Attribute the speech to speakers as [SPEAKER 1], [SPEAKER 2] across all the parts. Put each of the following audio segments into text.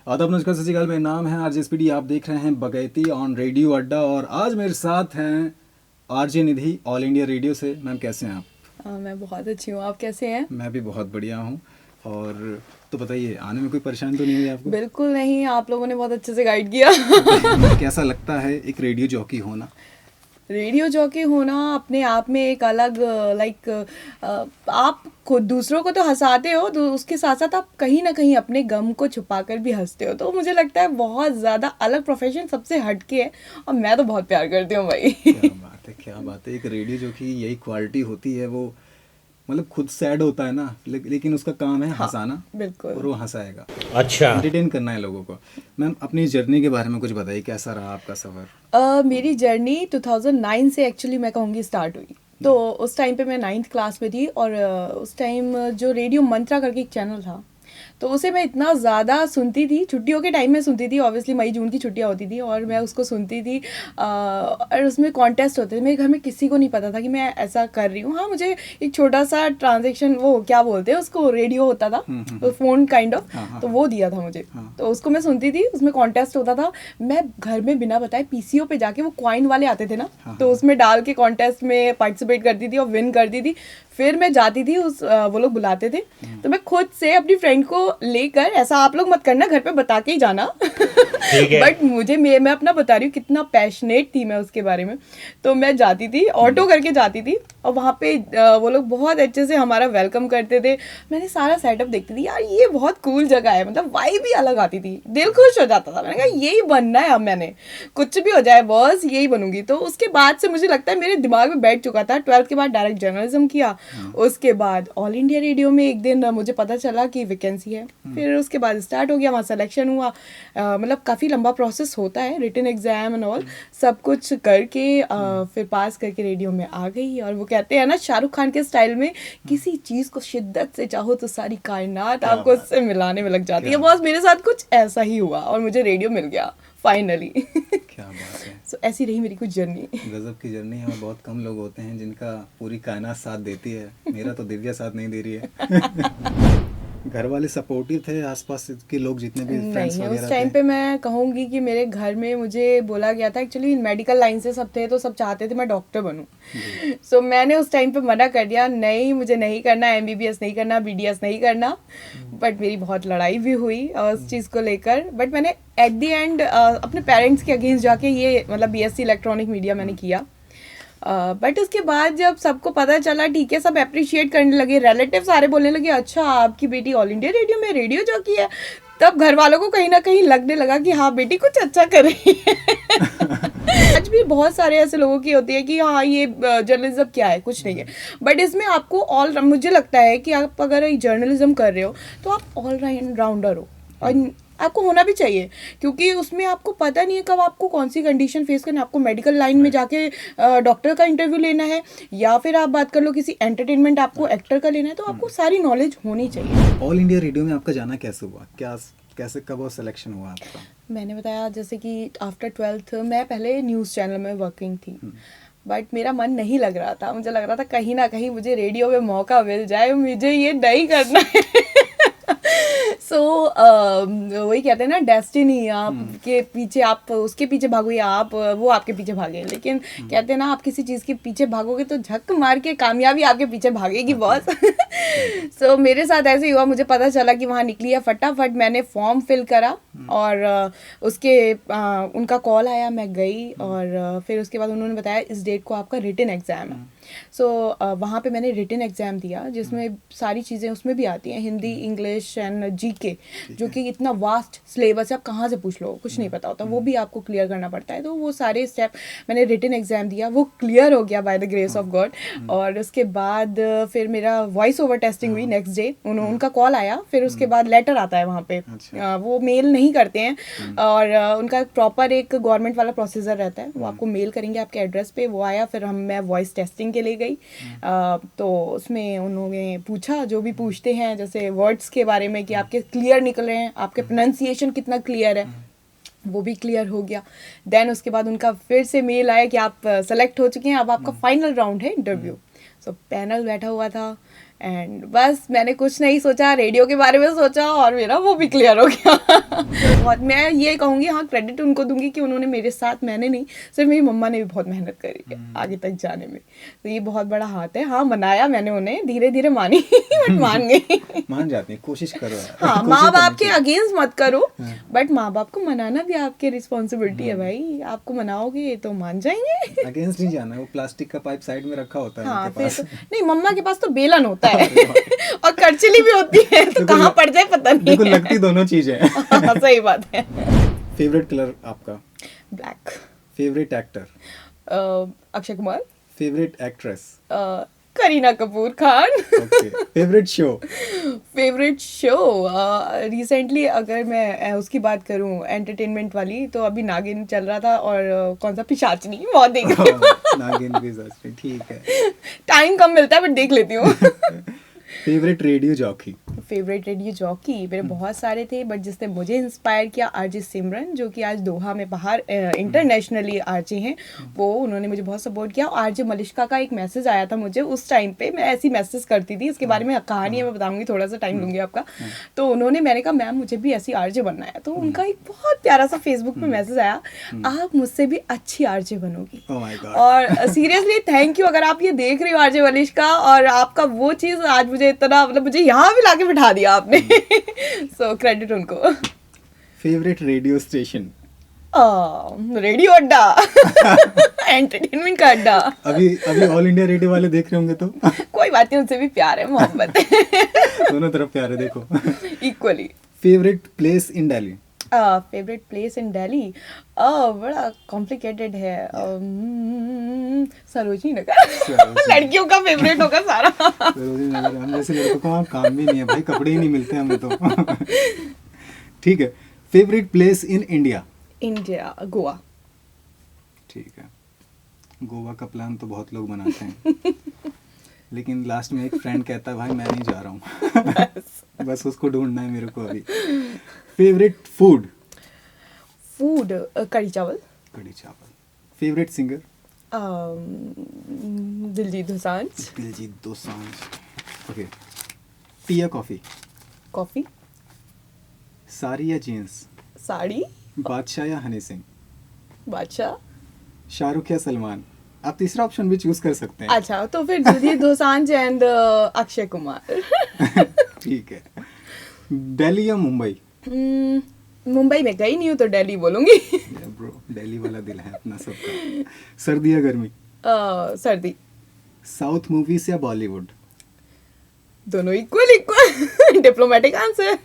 [SPEAKER 1] आदाब, नमस्कार, सत श्री अकाल। मेरा नाम है RJSPD। आप देख रहे हैं बगैती ऑन रेडियो अड्डा और आज मेरे साथ हैं RJ निधि, ऑल इंडिया रेडियो से। मैम कैसे हैं आप?
[SPEAKER 2] मैं बहुत अच्छी हूँ, आप कैसे हैं?
[SPEAKER 1] मैं भी बहुत बढ़िया हूँ। और तो बताइए, आने में कोई परेशानी तो नहीं हुई आपको?
[SPEAKER 2] बिल्कुल नहीं, आप लोगों ने बहुत अच्छे से गाइड किया।
[SPEAKER 1] कैसा लगता है एक रेडियो जॉकी होना?
[SPEAKER 2] रेडियो जॉकी होना अपने आप में एक अलग लाइक आप खुद दूसरों को तो हंसाते हो, तो उसके साथ साथ आप कहीं ना कहीं अपने गम को छुपाकर भी हंसते हो। तो मुझे लगता है बहुत ज़्यादा अलग प्रोफेशन, सबसे हटके है और मैं तो बहुत प्यार करती हूँ भाई।
[SPEAKER 1] क्या बात है, क्या बात है। एक रेडियो जॉकी यही क्वालिटी होती है। वो मतलब खुद सैड होता है ना, लेकिन उसका काम है
[SPEAKER 2] हाँ,
[SPEAKER 1] हंसाना।
[SPEAKER 2] बिल्कुल।
[SPEAKER 1] और वो हंसाएगा,
[SPEAKER 3] अच्छा।
[SPEAKER 1] एंटरटेन करना है लोगों को। मैम अपनी जर्नी के बारे में कुछ बताइए, कैसा रहा आपका सफ़र?
[SPEAKER 2] मेरी जर्नी 2009 से एक्चुअली मैं कहूँगी स्टार्ट हुई। तो उस टाइम पे मैं 9th क्लास में थी और उस टाइम जो रेडियो मंत्रा करके एक चैनल था, तो उसे मैं इतना ज़्यादा सुनती थी। छुट्टियों के टाइम में सुनती थी, ऑब्वियसली मई जून की छुट्टियां होती थी और मैं उसको सुनती थी। और उसमें कॉन्टेस्ट होते थे। मेरे घर में किसी को नहीं पता था कि मैं ऐसा कर रही हूँ। हाँ, मुझे एक छोटा सा ट्रांजेक्शन, वो क्या बोलते हैं उसको, रेडियो होता था, तो फ़ोन काइंड ऑफ,
[SPEAKER 1] हाँ हाँ
[SPEAKER 2] तो वो दिया था मुझे।
[SPEAKER 1] हाँ।
[SPEAKER 2] तो उसको मैं सुनती थी, उसमें कॉन्टेस्ट होता था। मैं घर में बिना बताए PCO पे जाके, वो कॉइन वाले आते थे ना,
[SPEAKER 1] हाँ,
[SPEAKER 2] तो उसमें डाल के कॉन्टेस्ट में पार्टिसिपेट करती थी और विन करती थी। फिर मैं जाती थी वो लोग बुलाते थे, तो मैं खुद से अपनी फ्रेंड को लेकर, ऐसा आप लोग मत करना, घर पे बता के ही जाना।
[SPEAKER 3] ठीक है।
[SPEAKER 2] बट मैं अपना बता रही हूँ कितना पैशनेट थी मैं उसके बारे में। तो मैं जाती थी, ऑटो करके जाती थी और वहाँ पे वो लोग बहुत अच्छे से हमारा वेलकम करते थे। मैंने सारा सेटअप देखती थी, यार ये बहुत कूल जगह है, मतलब वाइब भी अलग आती थी, दिल खुश हो जाता था। मैंने कहा यही बनना है अब, मैंने कुछ भी हो जाए बॉस यही बनूंगी। तो उसके बाद से मुझे लगता है मेरे दिमाग में बैठ चुका था। 12th के बाद डायरेक्ट जर्नलिज्म किया। उसके बाद ऑल इंडिया रेडियो में एक दिन मुझे पता चला कि वैकेंसी है। फिर उसके बाद स्टार्ट हो गया, वहाँ सिलेक्शन हुआ। मतलब काफ़ी लंबा प्रोसेस होता है, रिटन एग्जाम एंड ऑल सब कुछ करके फिर पास करके रेडियो में आ गई। और वो कहते हैं ना शाहरुख खान के स्टाइल में, किसी चीज़ को शिद्दत से चाहो तो सारी कायनात
[SPEAKER 1] क्या
[SPEAKER 2] आपको
[SPEAKER 1] बात
[SPEAKER 2] उससे मिलाने में लग जाती है।
[SPEAKER 1] क्या
[SPEAKER 2] बॉस मेरे साथ कुछ ऐसा ही हुआ और मुझे रेडियो मिल गया फाइनली।
[SPEAKER 1] क्या बात है।
[SPEAKER 2] सो ऐसी रही मेरी कुछ जर्नी।
[SPEAKER 1] गजब की जर्नी है और बहुत कम लोग होते हैं जिनका पूरी कायनात साथ देती है। मेरा तो दिव्या साथ नहीं दे रही है। घर वाले सपोर्टिव थे, आसपास के लोग जितने भी फ्रेंड्स
[SPEAKER 2] नहीं, उस
[SPEAKER 1] वगैरह
[SPEAKER 2] टाइम
[SPEAKER 1] थे?
[SPEAKER 2] पे मैं कहूँगी कि मेरे घर में मुझे बोला गया था, एक्चुअली मेडिकल लाइन से सब थे, तो सब चाहते थे मैं डॉक्टर बनूँ। सो मैंने उस टाइम पे मना कर दिया, नहीं मुझे नहीं करना, MBBS नहीं करना, BDS नहीं करना। बट मेरी बहुत लड़ाई भी हुई उस चीज़ को लेकर। बट मैंने एट द एंड अपने पेरेंट्स के अगेंस्ट जाके ये मतलब BSc इलेक्ट्रॉनिक मीडिया मैंने किया। बट उसके बाद जब सबको पता चला, ठीक है, सब अप्रिशिएट करने लगे, रिलेटिव सारे बोलने लगे अच्छा आपकी बेटी ऑल इंडिया रेडियो में रेडियो जॉकी है, तब घर वालों को कहीं ना कहीं लगने लगा कि हाँ बेटी कुछ अच्छा कर रही है। आज भी बहुत सारे ऐसे लोगों की होती है कि हाँ ये जर्नलिज्म क्या है, कुछ नहीं है। बट इसमें आपको मुझे लगता है कि आप अगर जर्नलिज्म कर रहे हो तो आप ऑल राउंडर हो और आपको होना भी चाहिए, क्योंकि उसमें आपको पता नहीं है कब आपको कौन सी कंडीशन फेस करनी है। आपको मेडिकल लाइन में जाके डॉक्टर का इंटरव्यू लेना है, या फिर आप बात कर लो किसी एंटरटेनमेंट आपको एक्टर का लेना है, तो आपको सारी नॉलेज होनी चाहिए।
[SPEAKER 1] ऑल इंडिया रेडियो में आपका जाना कैसे हुआ? क्या कैसे कब और सिलेक्शन हुआ आपका?
[SPEAKER 2] मैंने बताया जैसे कि आफ्टर 12th मैं पहले न्यूज़ चैनल में वर्किंग थी, बट मेरा मन नहीं लग रहा था। मुझे लग रहा था कहीं ना कहीं मुझे रेडियो में मौका मिल जाए, मुझे ये नहीं करना है। सो वही कहते हैं ना, डेस्टिनी, आपके पीछे, आप उसके पीछे भागो या आप वो आपके पीछे भागे। लेकिन कहते हैं ना, आप किसी चीज़ के पीछे भागोगे तो झक मार के कामयाबी आपके पीछे भागेगी बॉस। सो मेरे साथ ऐसे ही हुआ। मुझे पता चला कि वहाँ निकली है, फटाफट मैंने फॉर्म फिल करा और उसके उनका कॉल आया, मैं गई और फिर उसके बाद उन्होंने बताया इस डेट को आपका रिटन एग्ज़ाम है। सो वहाँ पे मैंने रिटन एग्ज़ाम दिया, जिसमें सारी चीज़ें उसमें भी आती हैं, हिंदी, इंग्लिश एंड GK, जो कि इतना वास्ट सिलेबस है, आप कहाँ से पूछ लो कुछ नहीं पता होता, वो भी आपको क्लियर करना पड़ता है। तो वो सारे स्टेप मैंने रिटन एग्ज़ाम दिया, वो क्लियर हो गया by the grace of God. और उसके बाद फिर मेरा वॉइस ओवर टेस्टिंग हुई नेक्स्ट डे। उनका कॉल आया, फिर उसके बाद लेटर आता है वहाँ पे। वो मेल नहीं करते हैं और उनका प्रॉपर एक गवर्नमेंट वाला प्रोसीजर रहता है, वो आपको मेल करेंगे आपके एड्रेस पे। वो आया, फिर मैं वॉइस टेस्टिंग के लिए गई। तो उसमें उन्होंने पूछा जो भी पूछते हैं, जैसे वर्ड्स के बारे में कि आपके क्लियर निकल रहे हैं, आपके प्रोनाउंसिएशन कितना क्लियर है, वो भी क्लियर हो गया। देन उसके बाद उनका फिर से मेल आया कि आप सेलेक्ट हो चुके हैं, अब आपका फाइनल राउंड है इंटरव्यू। सो पैनल बैठा हुआ था एंड बस मैंने कुछ नहीं सोचा, रेडियो के बारे में सोचा और मेरा वो भी क्लियर हो गया। बहुत, मैं ये कहूँगी हाँ, क्रेडिट उनको दूंगी कि उन्होंने मेरे साथ, मैंने नहीं, सिर्फ मेरी मम्मा ने भी बहुत मेहनत करी है आगे तक जाने में, तो ये बहुत बड़ा हाथ है। हाँ, मनाया मैंने उन्हें, धीरे धीरे मानी बट मान गई।
[SPEAKER 1] मान जाती है, कोशिश करो यार।
[SPEAKER 2] हाँ,
[SPEAKER 1] कोशिश
[SPEAKER 2] माँ बाप
[SPEAKER 1] करनी
[SPEAKER 2] के
[SPEAKER 1] चाहिए।
[SPEAKER 2] अगेंस्ट मत करो, बट माँ बाप को मनाना भी आपकी रिस्पॉन्सिबिलिटी है भाई। आपको मनाओगे तो मान जाएंगे।
[SPEAKER 1] अगेंस्ट नहीं जाना, वो प्लास्टिक का पाइप साइड में रखा होता है
[SPEAKER 2] हाँ,
[SPEAKER 1] उनके
[SPEAKER 2] फिर
[SPEAKER 1] पास।
[SPEAKER 2] तो नहीं, मम्मा के पास तो बेलन होता है और करचली भी होती है, तो
[SPEAKER 1] देखो
[SPEAKER 2] कहाँ पड़ जाए पता नहीं
[SPEAKER 1] देखो
[SPEAKER 2] है।
[SPEAKER 1] लगती दोनों चीजें हैं।
[SPEAKER 2] हाँ, सही बात है।
[SPEAKER 1] फेवरेट कलर आपका?
[SPEAKER 2] Black.
[SPEAKER 1] Favourite actor?
[SPEAKER 2] Akshay Kumar.
[SPEAKER 1] Favourite actress?
[SPEAKER 2] Kareena Kapoor Khan.
[SPEAKER 1] Okay. Favourite show?
[SPEAKER 2] Favourite show recently अगर मैं उसकी बात करूं एंटरटेनमेंट वाली, तो अभी नागिन चल रहा था, और कौन सा, पिशाचनी, बहुत देख रही हूं।
[SPEAKER 1] नागिन भी ठीक है।
[SPEAKER 2] टाइम कम मिलता है बट देख लेती हूँ।
[SPEAKER 1] Favourite radio jockey?
[SPEAKER 2] Favourite radio jockey मेरे बहुत सारे थे, बट जिसने मुझे इंस्पायर किया, आरजे सिमरन, जो कि आज दोहा में बाहर इंटरनेशनली आरजे हैं, वो उन्होंने मुझे बहुत सपोर्ट किया। आरजे मलिश्का का एक मैसेज आया था मुझे उस टाइम पे, मैं ऐसी मैसेज करती थी, इसके बारे में कहानी है, मैं बताऊंगी, थोड़ा सा टाइम लूंगी आपका। तो उन्होंने, मैंने कहा मैम मुझे भी ऐसी आरजे बनना है, तो उनका एक बहुत प्यारा सा फेसबुक पे मैसेज आया, आप मुझसे भी अच्छी आरजे बनोगी।
[SPEAKER 1] Oh my God.
[SPEAKER 2] और सीरियसली थैंक यू, अगर आप ये देख रहे हो आरजे मलिश्का, और आपका वो चीज़ आज मुझे इतना, मतलब मुझे यहाँ भी लाके बिठा दिया आपने। सो क्रेडिट उनको।
[SPEAKER 1] Favourite radio station?
[SPEAKER 2] रेडियो अड्डा। एंटरटेनमेंट का अड्डा।
[SPEAKER 1] अभी ऑल इंडिया रेडियो वाले देख रहे होंगे तो।
[SPEAKER 2] कोई बात नहीं, उनसे भी प्यार है, मोहब्बत है।
[SPEAKER 1] दोनों तरफ प्यार है, देखो।
[SPEAKER 2] Equally.
[SPEAKER 1] Favourite place in Delhi?
[SPEAKER 2] Favourite place in Delhi बड़ा कॉम्प्लिकेटेड है। सरोजनी नगर। लड़कियों का फेवरेट होगा सारा।
[SPEAKER 1] सरोजनी नगर। हम जैसे लड़कों को वहाँ काम भी नहीं है भाई, कपड़े ही नहीं मिलते हमें तो। ठीक है। Favourite place in India?
[SPEAKER 2] India, Goa.
[SPEAKER 1] ठीक है। गोवा का प्लान तो बहुत लोग बनाते हैं, लेकिन लास्ट में एक फ्रेंड कहता है भाई मैं नहीं जा रहा हूँ। बस उसको ढूंढना है मेरे को अभी। Favourite food?
[SPEAKER 2] फूड कढ़ी चावल।
[SPEAKER 1] कढ़ी चावल। Favourite singer?
[SPEAKER 2] Diljit Dosanjh.
[SPEAKER 1] Diljit Dosanjh. Okay. T या कॉफी?
[SPEAKER 2] कॉफी।
[SPEAKER 1] साड़ी या जीन्स?
[SPEAKER 2] साड़ी।
[SPEAKER 1] बादशाह या हनी सिंह?
[SPEAKER 2] बादशाह।
[SPEAKER 1] शाहरुख या सलमान? आप तीसरा ऑप्शन भी चूज कर सकते हैं।
[SPEAKER 2] अच्छा, तो फिर दिलजीत दोसांझ एंड अक्षय कुमार।
[SPEAKER 1] ठीक है। दिल्ली या मुंबई?
[SPEAKER 2] मुंबई में गई नहीं हूँ तो दिल्ली बोलूंगी।
[SPEAKER 1] ब्रो, दिल्ली वाला दिल है अपना सबका। सर्दी या गर्मी?
[SPEAKER 2] सर्दी।
[SPEAKER 1] साउथ मूवीज या बॉलीवुड?
[SPEAKER 2] दोनों इक्वल। Diplomatic answer.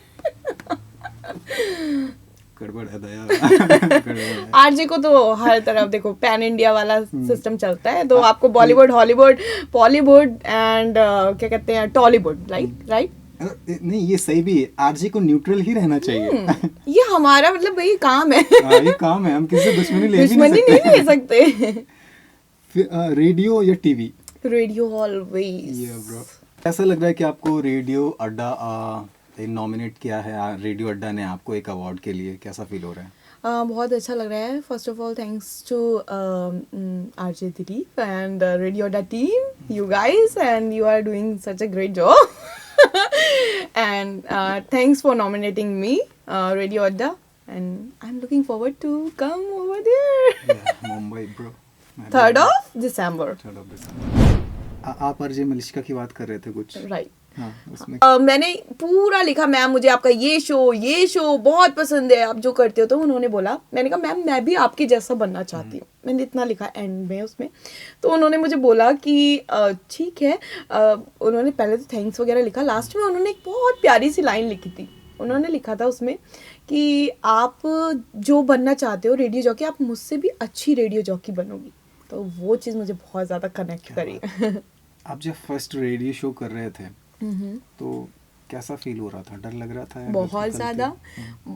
[SPEAKER 1] गड़बड़ है दया। गड़बड़ है।
[SPEAKER 2] आरजे को तो हर तरफ देखो पैन इंडिया वाला सिस्टम चलता है, तो आपको बॉलीवुड, हॉलीवुड, बॉलीवुड एंड क्या कहते हैं, टॉलीवुड, राइट?
[SPEAKER 1] नहीं, ये सही भी है, आरजे को न्यूट्रल ही रहना चाहिए।
[SPEAKER 2] ये हमारा मतलब भाई काम है।
[SPEAKER 1] ये काम है, हम किसी से दुश्मनी ले भी
[SPEAKER 2] दुश्मनी नहीं ले सकते।
[SPEAKER 1] रेडियो या टीवी?
[SPEAKER 2] Radio always.
[SPEAKER 1] ये ब्रो, ऐसा लग रहा है कि आपको रेडियो अड्डा नॉमिनेट किया है, रेडियो अड्डा ने आपको एक अवार्ड के लिए, कैसा फील हो रहा है?
[SPEAKER 2] बहुत अच्छा लग रहा है। First of all thanks to RJ Dilip and radio Adda team, you guys, and you are doing such a great job. And thanks for nominating me, Radio Adda, and I'm looking forward to come over there.
[SPEAKER 1] Yeah, Mumbai, bro.
[SPEAKER 2] 3rd of December.
[SPEAKER 1] 3rd of December. आप RJ Malishka की बात कर रहे थे कुछ?
[SPEAKER 2] Right.
[SPEAKER 1] हाँ, उसमें
[SPEAKER 2] मैंने पूरा लिखा, मैम मुझे आपका ये शो बहुत पसंद है, आप जो करते हो। तो उन्होंने बोला, मैंने कहा मैम मैं भी आपके जैसा बनना चाहती हूँ, मैंने इतना लिखा एंड में उसमें। तो उन्होंने मुझे बोला कि ठीक है। उन्होंने पहले तो थैंक्स वगैरह लिखा, लास्ट में उन्होंने एक बहुत प्यारी सी लाइन लिखी थी। उन्होंने लिखा था उसमें कि आप जो बनना चाहते हो रेडियो जॉकी, आप मुझसे भी अच्छी रेडियो जॉकी बनोगी। तो वो चीज़ मुझे बहुत ज़्यादा कनेक्ट करी।
[SPEAKER 1] आप जब फर्स्ट रेडियो शो कर रहे थे तो कैसा फील हो रहा था? डर लग रहा था?
[SPEAKER 2] बहुत ज़्यादा,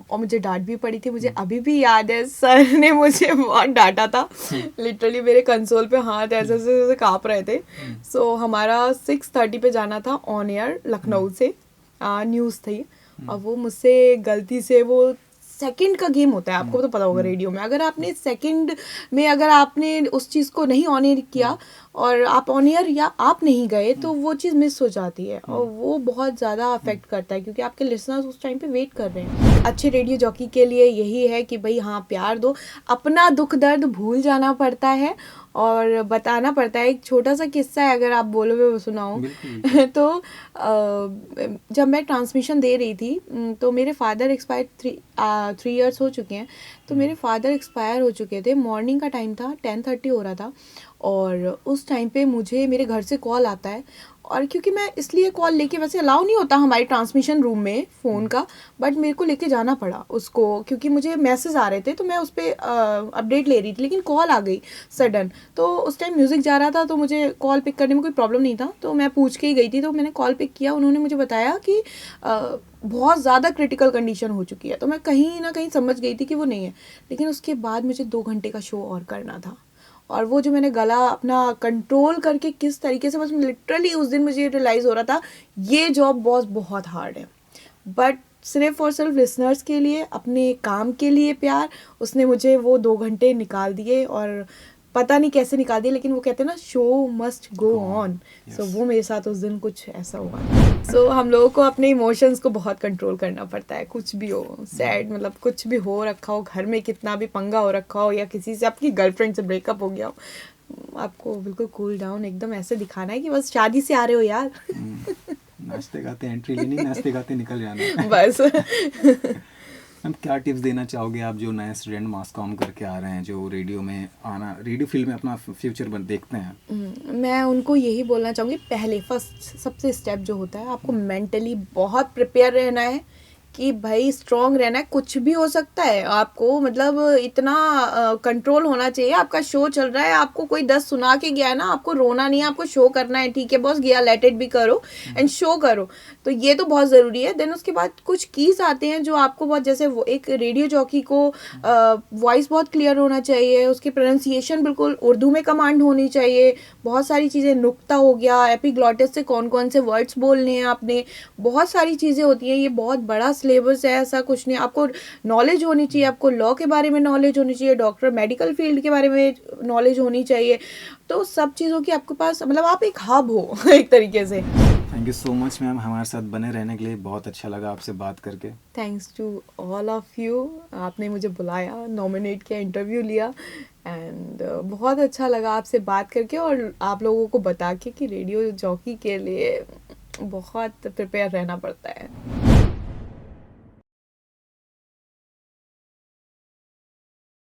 [SPEAKER 2] और मुझे डांट भी पड़ी थी। मुझे अभी भी याद है, सर ने मुझे बहुत डांटा था। लिटरली मेरे कंसोल पे हाथ ऐसे ऐसे काँप रहे थे। सो हमारा 6:30 पे जाना था ऑन एयर लखनऊ से, न्यूज़ थी, और वो मुझसे गलती से वो सेकंड का गेम होता है, आपको तो पता होगा रेडियो में, अगर आपने सेकंड में अगर आपने उस चीज़ को नहीं ऑन एयर किया और आप ऑन एयर या आप नहीं गए तो वो चीज़ मिस हो जाती है और वो बहुत ज़्यादा अफेक्ट करता है, क्योंकि आपके लिसनर्स उस टाइम पे वेट कर रहे हैं। अच्छे रेडियो जॉकी के लिए यही है कि भाई हाँ, प्यार दो, अपना दुख दर्द भूल जाना पड़ता है और बताना पड़ता है। एक छोटा सा किस्सा है, अगर आप बोलोगे वो सुनाऊं तो जब मैं ट्रांसमिशन दे रही थी तो मेरे फादर एक्सपायर 3 इयर्स हो चुके हैं, तो मेरे फादर एक्सपायर हो चुके थे। मॉर्निंग का टाइम था, 10:30 हो रहा था और उस टाइम पे मुझे मेरे घर से कॉल आता है, और क्योंकि मैं इसलिए कॉल लेके, वैसे अलाउ नहीं होता हमारे ट्रांसमिशन रूम में फ़ोन का, बट मेरे को लेके जाना पड़ा उसको, क्योंकि मुझे मैसेज आ रहे थे तो मैं उस पर अपडेट ले रही थी, लेकिन कॉल आ गई सडन। तो उस टाइम म्यूज़िक जा रहा था तो मुझे कॉल पिक करने में कोई प्रॉब्लम नहीं था, तो मैं पूछ के ही गई थी। तो मैंने कॉल पिक किया, उन्होंने मुझे बताया कि बहुत ज़्यादा क्रिटिकल कंडीशन हो चुकी है। तो मैं कहीं ना कहीं समझ गई थी कि वो नहीं है, लेकिन उसके बाद मुझे 2 घंटे का शो और करना था, और वो जो मैंने गला अपना कंट्रोल करके किस तरीके से, बस लिटरली उस दिन मुझे रियलाइज़ हो रहा था ये जॉब बहुत हार्ड है, बट सिर्फ और सिर्फ लिसनर्स के लिए, अपने काम के लिए प्यार, उसने मुझे वो 2 घंटे निकाल दिए, और पता नहीं कैसे निकाल दिए, लेकिन वो कहते हैं ना, शो मस्ट गो ऑन। सो वो मेरे साथ उस दिन कुछ ऐसा हुआ। सो हम लोगों को अपने इमोशंस को बहुत कंट्रोल करना पड़ता है, कुछ भी हो, सैड मतलब कुछ भी हो रखा हो, घर में कितना भी पंगा हो रखा हो, या किसी से, आपकी गर्लफ्रेंड से ब्रेकअप हो गया हो, आपको बिल्कुल कूल डाउन एकदम ऐसे दिखाना है कि बस शादी से आ रहे हो यार।
[SPEAKER 1] नाचते गाते एंट्री लेनी, नाचते गाते निकल जाना
[SPEAKER 2] बस।
[SPEAKER 1] मैम, क्या टिप्स देना चाहोगे आप जो नए स्टूडेंट मास कॉम करके आ रहे हैं, जो रेडियो में आना, रेडियो फील्ड में अपना फ्यूचर देखते हैं?
[SPEAKER 2] मैं उनको यही बोलना चाहूँगी, पहले फर्स्ट सबसे स्टेप जो होता है, आपको मेंटली बहुत प्रिपेयर रहना है कि भाई स्ट्रॉन्ग रहना है, कुछ भी हो सकता है आपको, मतलब इतना कंट्रोल होना चाहिए। आपका शो चल रहा है, आपको कोई 10 सुना के गया है ना, आपको रोना नहीं है, आपको शो करना है, ठीक है बॉस गया, लेट इट भी करो एंड शो करो। तो ये तो बहुत ज़रूरी है। देन उसके बाद कुछ कीज आते हैं जो आपको बहुत, जैसे वो एक रेडियो जॉकी को वॉइस बहुत क्लियर होना चाहिए, उसकी प्रोनाउंसिएशन बिल्कुल उर्दू में कमांड होनी चाहिए, बहुत सारी चीज़ें, नुक्ता हो गया, एपिग्लॉटिस से कौन कौन से वर्ड्स बोलने हैं आपने, बहुत सारी चीज़ें होती हैं। ये बहुत बड़ा सिलेबस है, ऐसा कुछ नहीं। आपको नॉलेज होनी चाहिए, आपको लॉ के बारे में नॉलेज होनी चाहिए, डॉक्टर मेडिकल फील्ड के बारे में नॉलेज होनी चाहिए। तो सब चीज़ों की आपके पास, मतलब आप एक हब हो एक तरीके से।
[SPEAKER 1] Thank you so much ma'am, हमारे साथ बने रहने के लिए। बहुत अच्छा लगा आपसे बात करके।
[SPEAKER 2] Thanks to all of you, आपने मुझे बुलाया, नॉमिनेट किया, इंटरव्यू लिया, एंड बहुत अच्छा लगा आपसे बात करके और आप लोगों को बता के कि रेडियो जॉकी के लिए बहुत प्रिपेयर रहना पड़ता है।